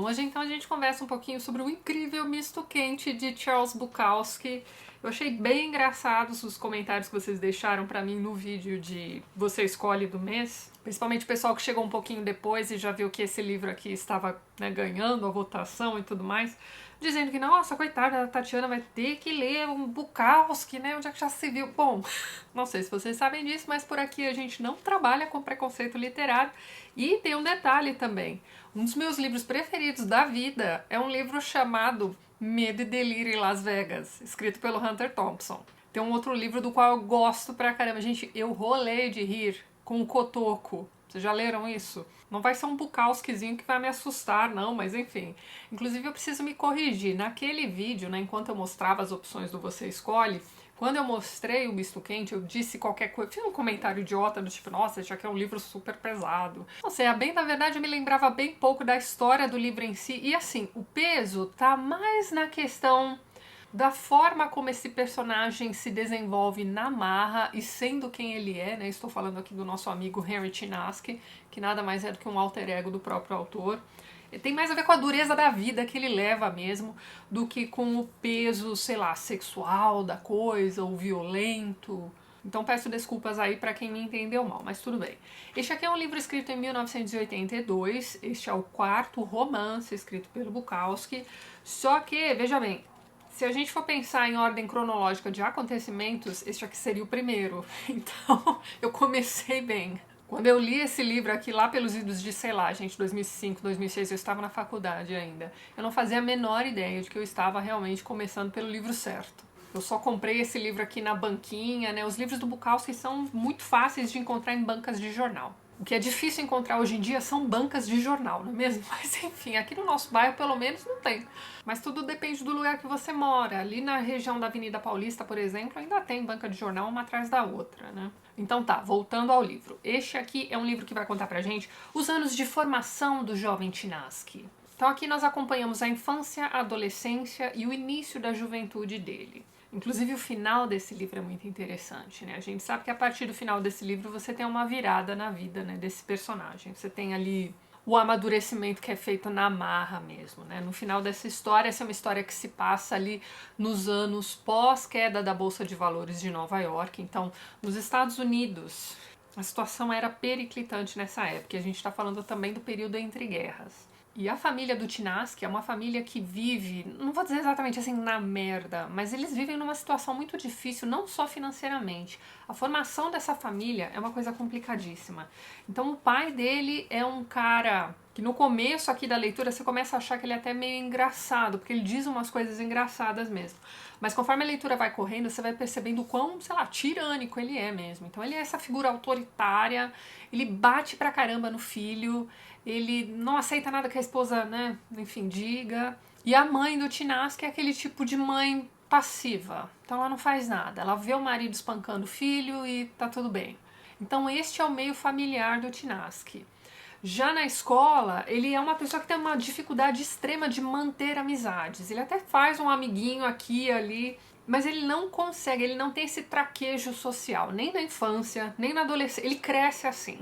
Hoje então a gente conversa um pouquinho sobre o incrível Misto Quente de Charles Bukowski. Eu achei bem engraçados os comentários que vocês deixaram pra mim no vídeo de Você Escolhe do Mês. Principalmente o pessoal que chegou um pouquinho depois e já viu que esse livro aqui estava, né, ganhando a votação e tudo mais. Dizendo que, nossa, coitada, a Tatiana vai ter que ler um Bukowski, né? Onde é que já se viu? Bom, não sei se vocês sabem disso, mas por aqui a gente não trabalha com preconceito literário. E tem um detalhe também. Um dos meus livros preferidos da vida é um livro chamado Medo e Delírio em Las Vegas, escrito pelo Hunter Thompson. Tem um outro livro do qual eu gosto pra caramba. Gente, eu rolei de rir com o Cotoco. Vocês já leram isso? Não vai ser um Bukowskizinho que vai me assustar, não, mas enfim. Inclusive eu preciso me corrigir. Naquele vídeo, né, enquanto eu mostrava as opções do Você Escolhe, quando eu mostrei o Misto Quente, eu disse qualquer coisa, fiz um comentário idiota do tipo, nossa, já que é um livro super pesado. Não sei, a bem da verdade eu me lembrava bem pouco da história do livro em si, e assim, o peso tá mais na questão da forma como esse personagem se desenvolve na marra e sendo quem ele é, né? Estou falando aqui do nosso amigo Henry Chinaski, que nada mais é do que um alter ego do próprio autor. Tem mais a ver com a dureza da vida que ele leva mesmo, do que com o peso, sei lá, sexual da coisa, ou violento. Então peço desculpas aí para quem me entendeu mal, mas tudo bem. Este aqui é um livro escrito em 1982, este é o quarto romance escrito pelo Bukowski, só que, veja bem, se a gente for pensar em ordem cronológica de acontecimentos, este aqui seria o primeiro. Então, eu comecei bem. Quando eu li esse livro aqui, lá pelos idos de, sei lá, gente, 2005, 2006, eu estava na faculdade ainda. Eu não fazia a menor ideia de que eu estava realmente começando pelo livro certo. Eu só comprei esse livro aqui na banquinha, né? Os livros do Bukowski são muito fáceis de encontrar em bancas de jornal. O que é difícil encontrar hoje em dia são bancas de jornal, não é mesmo? Mas enfim, aqui no nosso bairro pelo menos não tem. Mas tudo depende do lugar que você mora. Ali na região da Avenida Paulista, por exemplo, ainda tem banca de jornal uma atrás da outra, né? Então tá, voltando ao livro. Este aqui é um livro que vai contar pra gente os anos de formação do jovem Chinaski. Então aqui nós acompanhamos a infância, a adolescência e o início da juventude dele. Inclusive o final desse livro é muito interessante, né? A gente sabe que a partir do final desse livro você tem uma virada na vida, né, desse personagem. Você tem ali o amadurecimento que é feito na marra mesmo, né? No final dessa história, essa é uma história que se passa ali nos anos pós-queda da Bolsa de Valores de Nova York. Então, nos Estados Unidos, a situação era periclitante nessa época. E a gente está falando também do período entre guerras. E a família do Chinaski é uma família que vive, não vou dizer exatamente assim na merda, mas eles vivem numa situação muito difícil, não só financeiramente. A formação dessa família é uma coisa complicadíssima. Então o pai dele é um cara que no começo aqui da leitura você começa a achar que ele é até meio engraçado, porque ele diz umas coisas engraçadas mesmo. Mas conforme a leitura vai correndo, você vai percebendo o quão, sei lá, tirânico ele é mesmo. Então ele é essa figura autoritária, ele bate pra caramba no filho, ele não aceita nada que a esposa, né, enfim, diga. E a mãe do Chinaski é aquele tipo de mãe passiva. Então ela não faz nada. Ela vê o marido espancando o filho e tá tudo bem. Então este é o meio familiar do Chinaski. Já na escola, ele é uma pessoa que tem uma dificuldade extrema de manter amizades. Ele até faz um amiguinho aqui e ali, mas ele não consegue, ele não tem esse traquejo social, nem na infância, nem na adolescência. Ele cresce assim.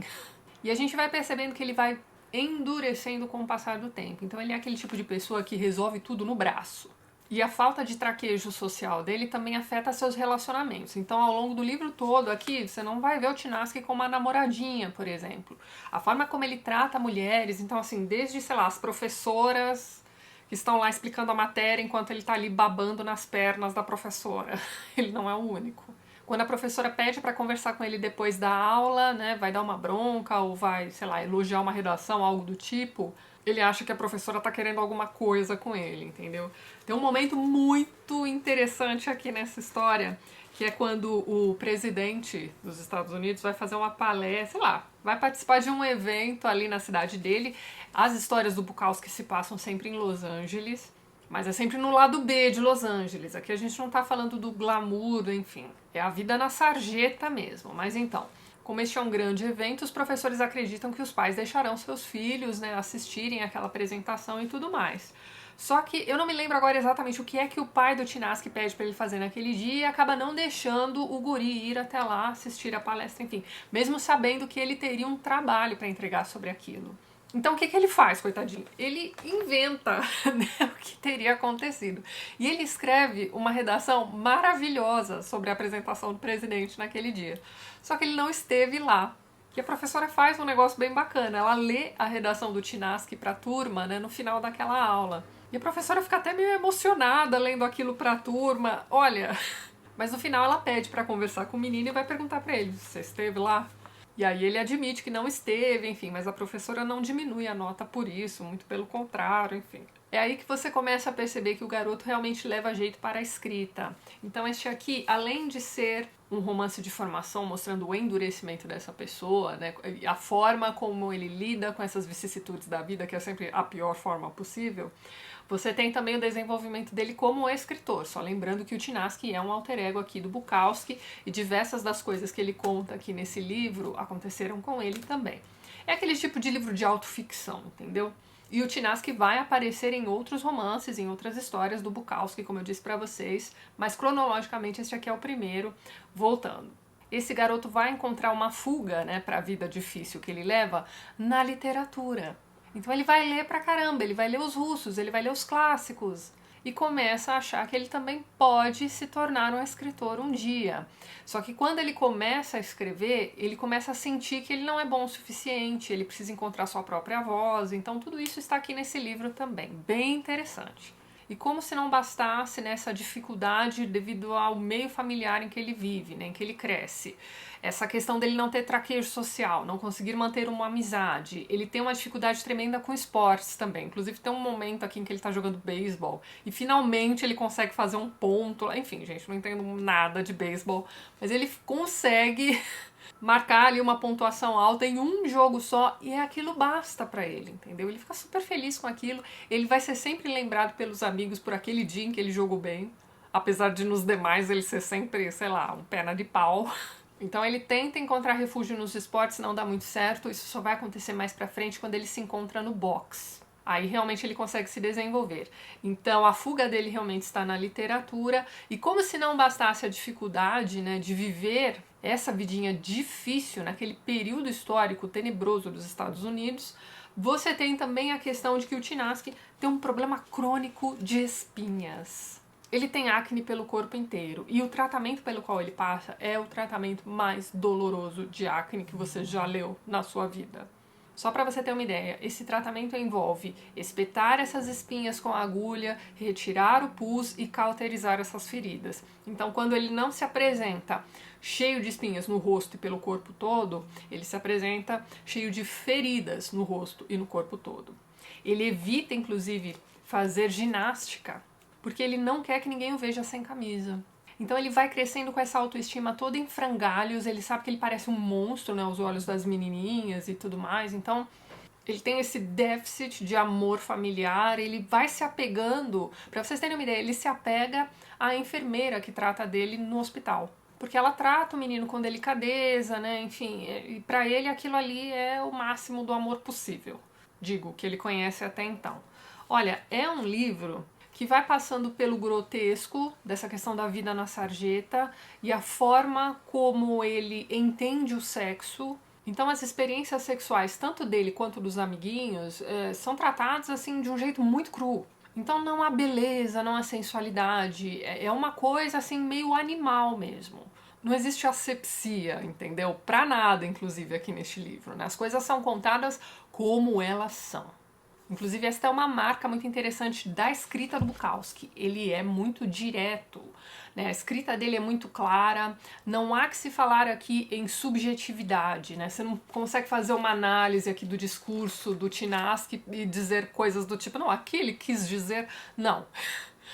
E a gente vai percebendo que ele vai endurecendo com o passar do tempo. Então ele é aquele tipo de pessoa que resolve tudo no braço. E a falta de traquejo social dele também afeta seus relacionamentos. Então, ao longo do livro todo aqui, você não vai ver o Chinaski como uma namoradinha, por exemplo. A forma como ele trata mulheres, então assim, desde, sei lá, as professoras que estão lá explicando a matéria enquanto ele tá ali babando nas pernas da professora. Ele não é o único. Quando a professora pede para conversar com ele depois da aula, né, vai dar uma bronca ou vai, sei lá, elogiar uma redação, algo do tipo, ele acha que a professora tá querendo alguma coisa com ele, entendeu? Tem um momento muito interessante aqui nessa história, que é quando o presidente dos Estados Unidos vai fazer uma palestra, sei lá, vai participar de um evento ali na cidade dele. As histórias do Bukowski se passam sempre em Los Angeles, mas é sempre no lado B de Los Angeles. Aqui a gente não tá falando do glamour, enfim. É a vida na sarjeta mesmo. Mas então, como este é um grande evento, os professores acreditam que os pais deixarão seus filhos, né, assistirem aquela apresentação e tudo mais. Só que eu não me lembro agora exatamente o que é que o pai do Chinaski pede para ele fazer naquele dia e acaba não deixando o guri ir até lá assistir a palestra, enfim. Mesmo sabendo que ele teria um trabalho para entregar sobre aquilo. Então o que ele faz, coitadinho? Ele inventa, né, o que teria acontecido. E ele escreve uma redação maravilhosa sobre a apresentação do presidente naquele dia. Só que ele não esteve lá. E a professora faz um negócio bem bacana. Ela lê a redação do Tinaski para a turma, né, no final daquela aula. E a professora fica até meio emocionada lendo aquilo para a turma. Olha, mas no final ela pede para conversar com o menino e vai perguntar para ele: você esteve lá? E aí ele admite que não esteve, enfim, mas a professora não diminui a nota por isso, muito pelo contrário, enfim. É aí que você começa a perceber que o garoto realmente leva jeito para a escrita. Então este aqui, além de ser um romance de formação mostrando o endurecimento dessa pessoa, né, a forma como ele lida com essas vicissitudes da vida, que é sempre a pior forma possível, você tem também o desenvolvimento dele como escritor, só lembrando que o Tinaski é um alter ego aqui do Bukowski e diversas das coisas que ele conta aqui nesse livro aconteceram com ele também. É aquele tipo de livro de autoficção, entendeu? E o Tinaski vai aparecer em outros romances, em outras histórias do Bukowski, como eu disse pra vocês, mas cronologicamente este aqui é o primeiro, voltando. Esse garoto vai encontrar uma fuga, né, para a vida difícil que ele leva na literatura. Então ele vai ler pra caramba, ele vai ler os russos, ele vai ler os clássicos e começa a achar que ele também pode se tornar um escritor um dia. Só que quando ele começa a escrever, ele começa a sentir que ele não é bom o suficiente, ele precisa encontrar sua própria voz, então tudo isso está aqui nesse livro também, bem interessante. E como se não bastasse nessa dificuldade devido ao meio familiar em que ele vive, né, em que ele cresce. Essa questão dele não ter traquejo social, não conseguir manter uma amizade. Ele tem uma dificuldade tremenda com esportes também. Inclusive tem um momento aqui em que ele tá jogando beisebol e finalmente ele consegue fazer um ponto. Enfim, gente, não entendo nada de beisebol, mas ele consegue marcar ali uma pontuação alta em um jogo só e aquilo basta pra ele, entendeu? Ele fica super feliz com aquilo, ele vai ser sempre lembrado pelos amigos por aquele dia em que ele jogou bem, apesar de nos demais ele ser sempre, sei lá, um perna de pau. Então ele tenta encontrar refúgio nos esportes, não dá muito certo, isso só vai acontecer mais pra frente quando ele se encontra no boxe. Aí realmente ele consegue se desenvolver. Então a fuga dele realmente está na literatura e como se não bastasse a dificuldade, né, de viver essa vidinha difícil naquele período histórico tenebroso dos Estados Unidos, você tem também a questão de que o Tinaski tem um problema crônico de espinhas. Ele tem acne pelo corpo inteiro e o tratamento pelo qual ele passa é o tratamento mais doloroso de acne que você já leu na sua vida. Só para você ter uma ideia, esse tratamento envolve espetar essas espinhas com a agulha, retirar o pus e cauterizar essas feridas. Então, quando ele não se apresenta cheio de espinhas no rosto e pelo corpo todo, ele se apresenta cheio de feridas no rosto e no corpo todo. Ele evita, inclusive, fazer ginástica, porque ele não quer que ninguém o veja sem camisa. Então ele vai crescendo com essa autoestima toda em frangalhos, ele sabe que ele parece um monstro, né, aos olhos das menininhas e tudo mais, então ele tem esse déficit de amor familiar, ele vai se apegando, pra vocês terem uma ideia, ele se apega à enfermeira que trata dele no hospital, porque ela trata o menino com delicadeza, né, enfim, e pra ele aquilo ali é o máximo do amor possível, digo, que ele conhece até então. Olha, é um livro que vai passando pelo grotesco dessa questão da vida na sarjeta e a forma como ele entende o sexo. Então as experiências sexuais, tanto dele quanto dos amiguinhos, são tratadas assim de um jeito muito cru. Então não há beleza, não há sensualidade, é uma coisa assim meio animal mesmo. Não existe asepsia, entendeu? Pra nada, inclusive, aqui neste livro, né? As coisas são contadas como elas são. Inclusive, esta é uma marca muito interessante da escrita do Bukowski. Ele é muito direto, né? A escrita dele é muito clara, não há que se falar aqui em subjetividade, né? Você não consegue fazer uma análise aqui do discurso do Tinaski e dizer coisas do tipo, não, aqui ele quis dizer, não.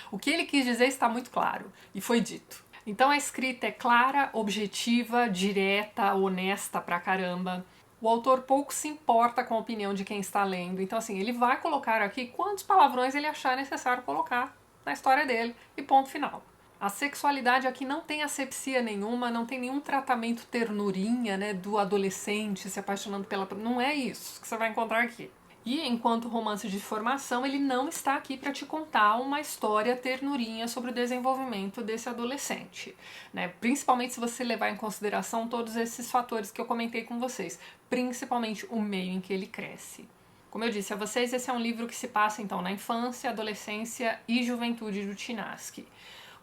O que ele quis dizer está muito claro e foi dito. Então a escrita é clara, objetiva, direta, honesta pra caramba. O autor pouco se importa com a opinião de quem está lendo, então assim, ele vai colocar aqui quantos palavrões ele achar necessário colocar na história dele e ponto final. A sexualidade aqui não tem asepsia nenhuma, não tem nenhum tratamento ternurinha, né, do adolescente se apaixonando pela... Não é isso que você vai encontrar aqui. E enquanto romance de formação, ele não está aqui para te contar uma história ternurinha sobre o desenvolvimento desse adolescente, né? Principalmente se você levar em consideração todos esses fatores que eu comentei com vocês, principalmente o meio em que ele cresce. Como eu disse a vocês, esse é um livro que se passa então na infância, adolescência e juventude do Chinaski.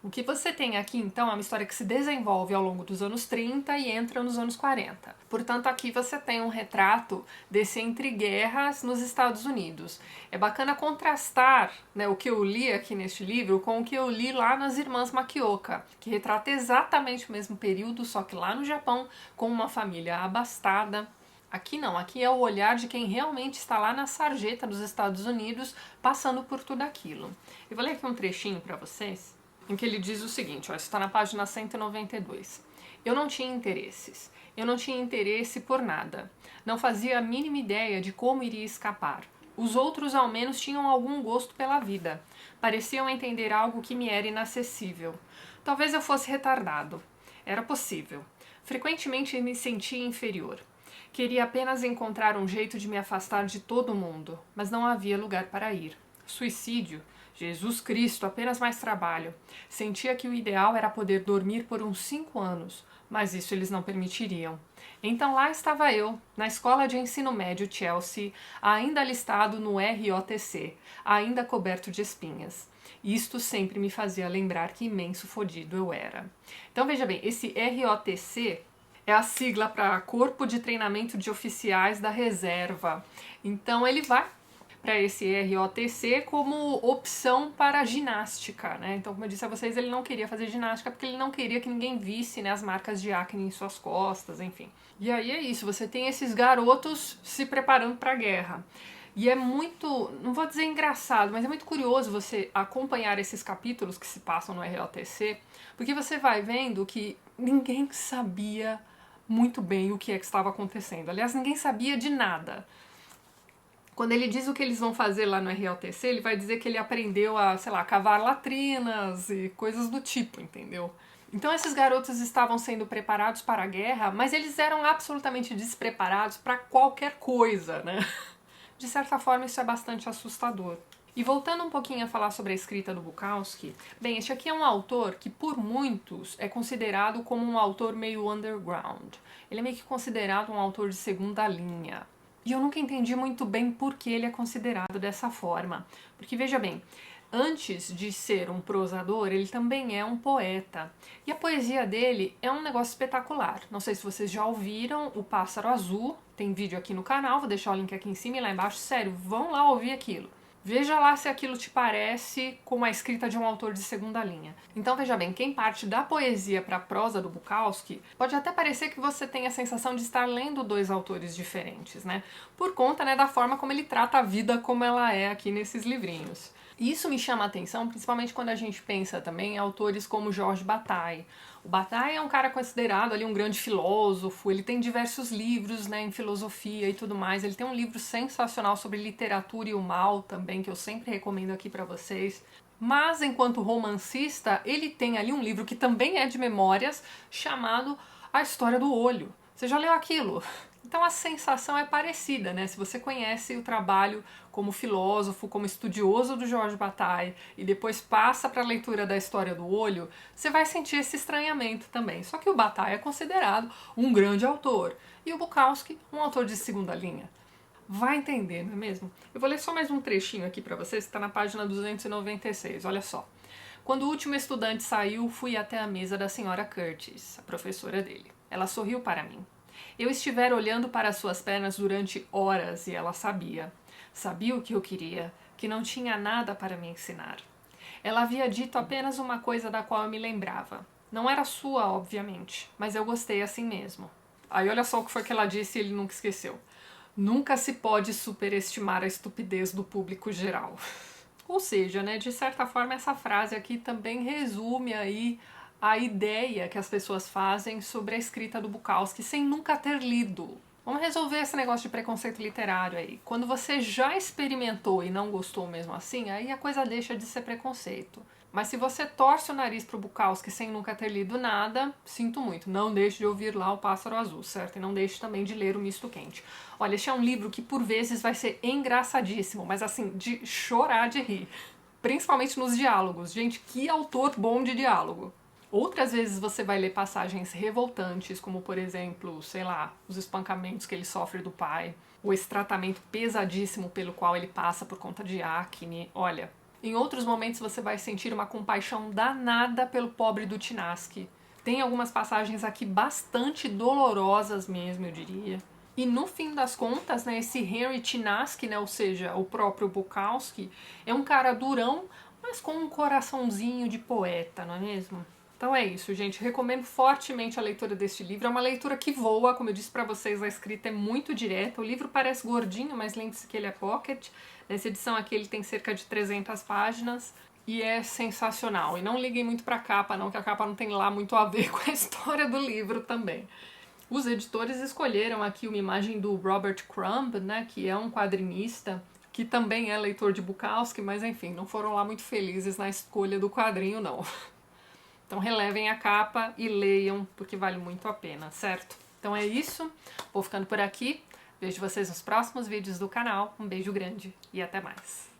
O que você tem aqui, então, é uma história que se desenvolve ao longo dos anos 30 e entra nos anos 40. Portanto, aqui você tem um retrato desse entre-guerras nos Estados Unidos. É bacana contrastar, né, o que eu li aqui neste livro com o que eu li lá nas Irmãs Makioka, que retrata exatamente o mesmo período, só que lá no Japão, com uma família abastada. Aqui não, aqui é o olhar de quem realmente está lá na sarjeta dos Estados Unidos, passando por tudo aquilo. Eu vou ler aqui um trechinho para vocês, em que ele diz o seguinte, ó, isso está na página 192. Eu não tinha interesses. Eu não tinha interesse por nada. Não fazia a mínima ideia de como iria escapar. Os outros, ao menos, tinham algum gosto pela vida. Pareciam entender algo que me era inacessível. Talvez eu fosse retardado. Era possível. Frequentemente me sentia inferior. Queria apenas encontrar um jeito de me afastar de todo mundo, mas não havia lugar para ir. Suicídio? Jesus Cristo, apenas mais trabalho. Sentia que o ideal era poder dormir por uns 5 anos, mas isso eles não permitiriam. Então lá estava eu, na escola de ensino médio Chelsea, ainda alistado no ROTC, ainda coberto de espinhas. Isto sempre me fazia lembrar que imenso fodido eu era. Então veja bem, esse ROTC é a sigla para Corpo de Treinamento de Oficiais da Reserva. Então ele vai para esse ROTC como opção para ginástica, né? Então, como eu disse a vocês, ele não queria fazer ginástica porque ele não queria que ninguém visse, né, as marcas de acne em suas costas, enfim. E aí é isso, você tem esses garotos se preparando para a guerra. E é muito, não vou dizer engraçado, mas é muito curioso você acompanhar esses capítulos que se passam no ROTC, porque você vai vendo que ninguém sabia muito bem o que é que estava acontecendo. Aliás, ninguém sabia de nada. Quando ele diz o que eles vão fazer lá no ROTC, ele vai dizer que ele aprendeu a, sei lá, cavar latrinas e coisas do tipo, entendeu? Então esses garotos estavam sendo preparados para a guerra, mas eles eram absolutamente despreparados para qualquer coisa, né? De certa forma isso é bastante assustador. E voltando um pouquinho a falar sobre a escrita do Bukowski, bem, este aqui é um autor que por muitos é considerado como um autor meio underground. Ele é meio que considerado um autor de segunda linha. E eu nunca entendi muito bem por que ele é considerado dessa forma. Porque, veja bem, antes de ser um prosador, ele também é um poeta. E a poesia dele é um negócio espetacular. Não sei se vocês já ouviram O Pássaro Azul, tem vídeo aqui no canal, vou deixar o link aqui em cima e lá embaixo. Sério, vão lá ouvir aquilo. Veja lá se aquilo te parece com a escrita de um autor de segunda linha. Então veja bem, quem parte da poesia para a prosa do Bukowski, pode até parecer que você tem a sensação de estar lendo dois autores diferentes, né? Por conta, né, da forma como ele trata a vida como ela é aqui nesses livrinhos. E isso me chama a atenção, principalmente quando a gente pensa também em autores como Georges Bataille. O Bataille é um cara considerado ali um grande filósofo, ele tem diversos livros, né, em filosofia e tudo mais. Ele tem um livro sensacional sobre literatura e o mal também, que eu sempre recomendo aqui para vocês. Mas, enquanto romancista, ele tem ali um livro que também é de memórias, chamado A História do Olho. Você já leu aquilo? Então a sensação é parecida, né? Se você conhece o trabalho como filósofo, como estudioso do Georges Bataille e depois passa para a leitura da História do Olho, você vai sentir esse estranhamento também. Só que o Bataille é considerado um grande autor e o Bukowski um autor de segunda linha. Vai entender, não é mesmo? Eu vou ler só mais um trechinho aqui para vocês, que está na página 296, olha só. Quando o último estudante saiu, fui até a mesa da senhora Curtis, a professora dele. Ela sorriu para mim. Eu estivera olhando para suas pernas durante horas e ela sabia. Sabia o que eu queria, que não tinha nada para me ensinar. Ela havia dito apenas uma coisa da qual eu me lembrava. Não era sua, obviamente, mas eu gostei assim mesmo. Aí olha só o que foi que ela disse e ele nunca esqueceu. Nunca se pode superestimar a estupidez do público geral. Ou seja, né, de certa forma essa frase aqui também resume aí a ideia que as pessoas fazem sobre a escrita do Bukowski sem nunca ter lido. Vamos resolver esse negócio de preconceito literário aí. Quando você já experimentou e não gostou mesmo assim, aí a coisa deixa de ser preconceito. Mas se você torce o nariz pro Bukowski sem nunca ter lido nada, sinto muito. Não deixe de ouvir lá O Pássaro Azul, certo? E não deixe também de ler O Misto Quente. Olha, este é um livro que por vezes vai ser engraçadíssimo, mas assim, de chorar de rir. Principalmente nos diálogos. Gente, que autor bom de diálogo. Outras vezes você vai ler passagens revoltantes, como por exemplo, sei lá, os espancamentos que ele sofre do pai, ou esse tratamento pesadíssimo pelo qual ele passa por conta de acne. Olha, em outros momentos você vai sentir uma compaixão danada pelo pobre do Tinaski. Tem algumas passagens aqui bastante dolorosas mesmo, eu diria. E no fim das contas, né, esse Henry Tinaski, né, ou seja, o próprio Bukowski, é um cara durão, mas com um coraçãozinho de poeta, não é mesmo? Então é isso, gente. Recomendo fortemente a leitura deste livro. É uma leitura que voa, como eu disse pra vocês, a escrita é muito direta. O livro parece gordinho, mas lembre-se que ele é pocket. Nessa edição aqui ele tem cerca de 300 páginas e é sensacional. E não liguem muito pra capa, não, que a capa não tem lá muito a ver com a história do livro também. Os editores escolheram aqui uma imagem do Robert Crumb, né, que é um quadrinista, que também é leitor de Bukowski, mas enfim, não foram lá muito felizes na escolha do quadrinho, não. Então relevem a capa e leiam, porque vale muito a pena, certo? Então é isso, vou ficando por aqui. Vejo vocês nos próximos vídeos do canal. Um beijo grande e até mais.